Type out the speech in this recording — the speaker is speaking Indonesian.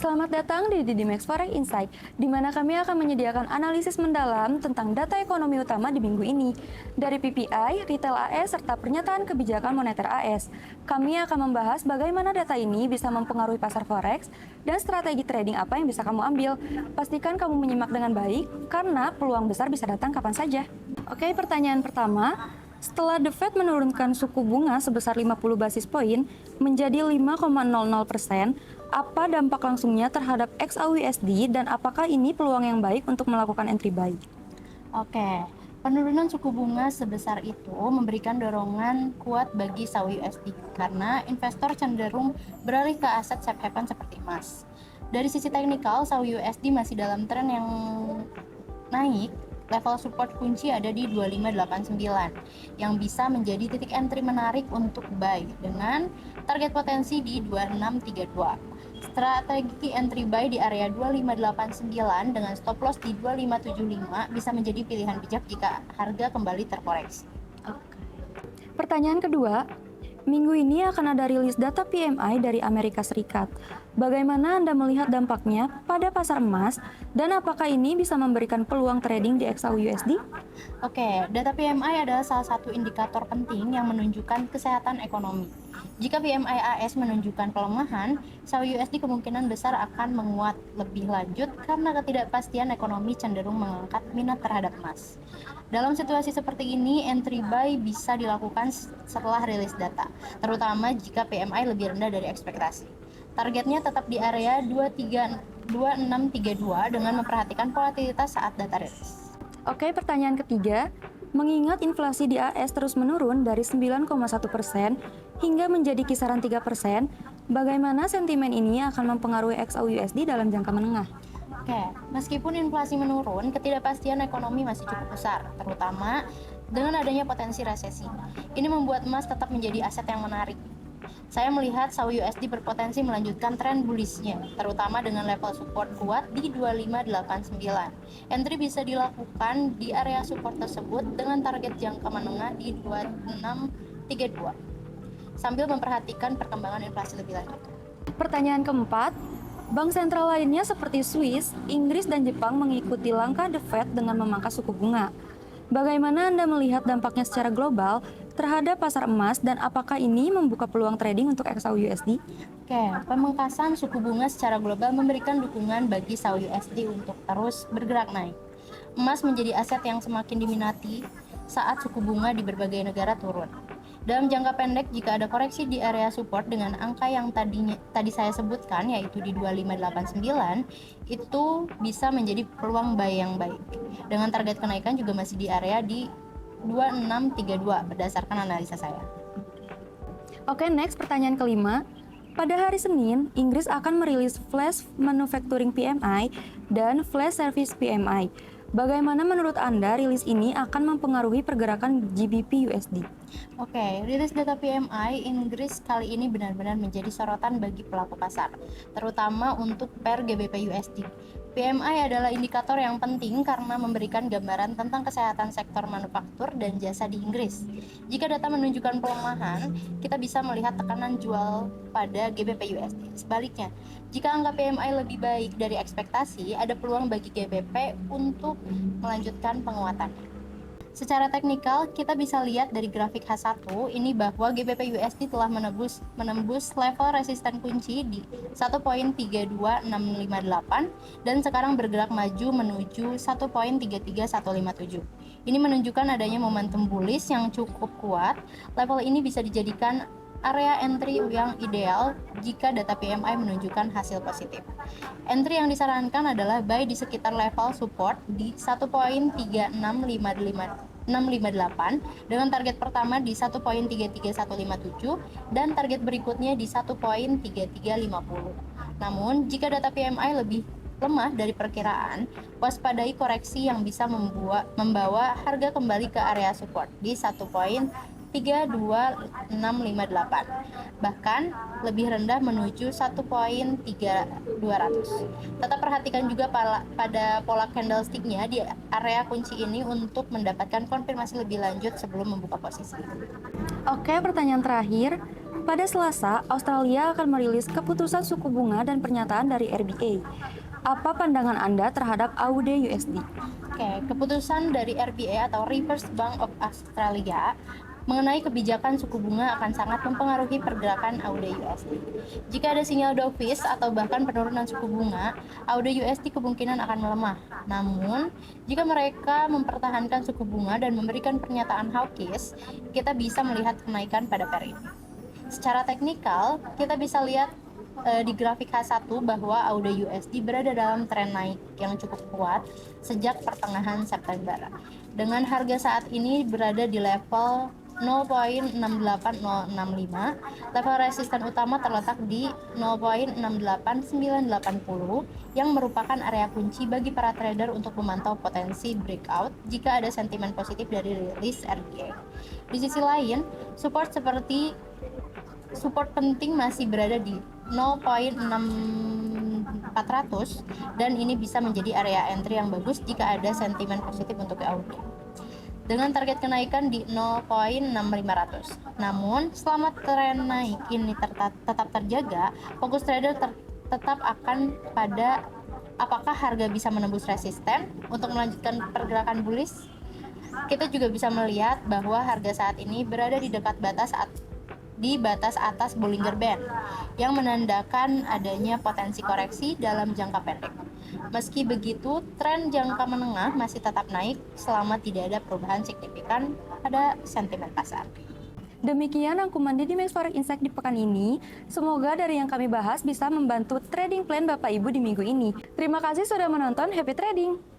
Selamat datang di Didimex Forex Insight, di mana kami akan menyediakan analisis mendalam tentang data ekonomi utama di minggu ini. Dari PPI, Retail AS, serta pernyataan kebijakan moneter AS. Kami akan membahas bagaimana data ini bisa mempengaruhi pasar forex dan strategi trading apa yang bisa kamu ambil. Pastikan kamu menyimak dengan baik, karena peluang besar bisa datang kapan saja. Oke, pertanyaan pertama. Setelah The Fed menurunkan suku bunga sebesar 50 basis poin menjadi 5,00%, apa dampak langsungnya terhadap XAUUSD dan apakah ini peluang yang baik untuk melakukan entry buy? Oke, penurunan suku bunga sebesar itu memberikan dorongan kuat bagi SAUUSD karena investor cenderung beralih ke aset safe haven seperti emas. Dari sisi teknikal, SAUUSD masih dalam tren yang naik. Level support kunci ada di 2589 yang bisa menjadi titik entry menarik untuk buy dengan target potensi di 2632. Strategi entry buy di area 2589 dengan stop loss di 2575 bisa menjadi pilihan bijak jika harga kembali terkoreksi. Pertanyaan kedua, minggu ini akan ada rilis data PMI dari Amerika Serikat. Bagaimana Anda melihat dampaknya pada pasar emas dan apakah ini bisa memberikan peluang trading di XAUUSD? Oke, data PMI adalah salah satu indikator penting yang menunjukkan kesehatan ekonomi. Jika PMI AS menunjukkan pelemahan, SAUUSD kemungkinan besar akan menguat lebih lanjut karena ketidakpastian ekonomi cenderung mengangkat minat terhadap emas. Dalam situasi seperti ini, entry buy bisa dilakukan setelah rilis data, terutama jika PMI lebih rendah dari ekspektasi. Targetnya tetap di area 2632 dengan memperhatikan volatilitas saat data rilis. Oke, pertanyaan ketiga. Mengingat inflasi di AS terus menurun dari 9,1% hingga menjadi kisaran 3%, bagaimana sentimen ini akan mempengaruhi XAUUSD dalam jangka menengah? Oke, meskipun inflasi menurun, ketidakpastian ekonomi masih cukup besar, terutama dengan adanya potensi resesi. Ini membuat emas tetap menjadi aset yang menarik. Saya melihat SAUUSD berpotensi melanjutkan tren bullish-nya, terutama dengan level support kuat di 2589. Entry bisa dilakukan di area support tersebut dengan target jangka menengah di 2632, sambil memperhatikan perkembangan inflasi lebih lanjut. Pertanyaan keempat, bank sentral lainnya seperti Swiss, Inggris, dan Jepang mengikuti langkah The Fed dengan memangkas suku bunga. Bagaimana Anda melihat dampaknya secara global terhadap pasar emas dan apakah ini membuka peluang trading untuk XAUUSD? Oke, pemangkasan suku bunga secara global memberikan dukungan bagi SAUUSD untuk terus bergerak naik. Emas menjadi aset yang semakin diminati saat suku bunga di berbagai negara turun. Dalam jangka pendek, jika ada koreksi di area support dengan angka yang tadi saya sebutkan, yaitu di 2589, itu bisa menjadi peluang buy yang baik. Dengan target kenaikan juga masih di area di 2632 berdasarkan analisa saya. Oke, next, pertanyaan kelima. Pada hari Senin, Inggris akan merilis Flash Manufacturing PMI dan Flash Service PMI. Bagaimana menurut Anda rilis ini akan mempengaruhi pergerakan GBP USD? Oke, rilis data PMI Inggris kali ini benar-benar menjadi sorotan bagi pelaku pasar, terutama untuk pair GBP USD. PMI adalah indikator yang penting karena memberikan gambaran tentang kesehatan sektor manufaktur dan jasa di Inggris. Jika data menunjukkan pelemahan, kita bisa melihat tekanan jual pada GBP USD. Sebaliknya, jika angka PMI lebih baik dari ekspektasi, ada peluang bagi GBP untuk melanjutkan penguatannya. Secara teknikal, kita bisa lihat dari grafik H1 ini bahwa GBP USD telah menembus level resisten kunci di 1.32658 dan sekarang bergerak maju menuju 1.33157. Ini menunjukkan adanya momentum bullish yang cukup kuat. Level ini bisa dijadikan area entry yang ideal jika data PMI menunjukkan hasil positif. Entry yang disarankan adalah buy di sekitar level support di 1.36558 dengan target pertama di 1.33157 dan target berikutnya di 1.3350. Namun, jika data PMI lebih lemah dari perkiraan, waspadai koreksi yang bisa membawa harga kembali ke area support di 1.32658, bahkan lebih rendah menuju 1.3200. Tetap perhatikan juga pada pola candlestick-nya di area kunci ini untuk mendapatkan konfirmasi lebih lanjut sebelum membuka posisi. Oke, pertanyaan terakhir. Pada Selasa, Australia akan merilis keputusan suku bunga dan pernyataan dari RBA. Apa pandangan Anda terhadap AUD USD? Oke, keputusan dari RBA atau Reserve Bank of Australia mengenai kebijakan suku bunga akan sangat mempengaruhi pergerakan AUD USD. Jika ada sinyal dovish atau bahkan penurunan suku bunga, AUD USD kemungkinan akan melemah. Namun, jika mereka mempertahankan suku bunga dan memberikan pernyataan hawkish, kita bisa melihat kenaikan pada pair ini. Secara teknikal, kita bisa lihat di grafik H1 bahwa AUD USD berada dalam tren naik yang cukup kuat sejak pertengahan September. Dengan harga saat ini berada di level 0.68065, level resisten utama terletak di 0.68980 yang merupakan area kunci bagi para trader untuk memantau potensi breakout jika ada sentimen positif dari rilis RBA. Di sisi lain, support penting masih berada di 0.6400 dan ini bisa menjadi area entry yang bagus jika ada sentimen positif untuk AUD dengan target kenaikan di 0.6500. Namun, selama tren naik ini tetap terjaga, fokus trader tetap akan pada apakah harga bisa menembus resisten untuk melanjutkan pergerakan bullish. Kita juga bisa melihat bahwa harga saat ini berada di dekat batas atas Bollinger Band yang menandakan adanya potensi koreksi dalam jangka pendek. Meski begitu, tren jangka menengah masih tetap naik selama tidak ada perubahan signifikan pada sentimen pasar. Demikian rangkuman Didimax Forex Insight di pekan ini. Semoga dari yang kami bahas bisa membantu trading plan Bapak Ibu di minggu ini. Terima kasih sudah menonton. Happy trading!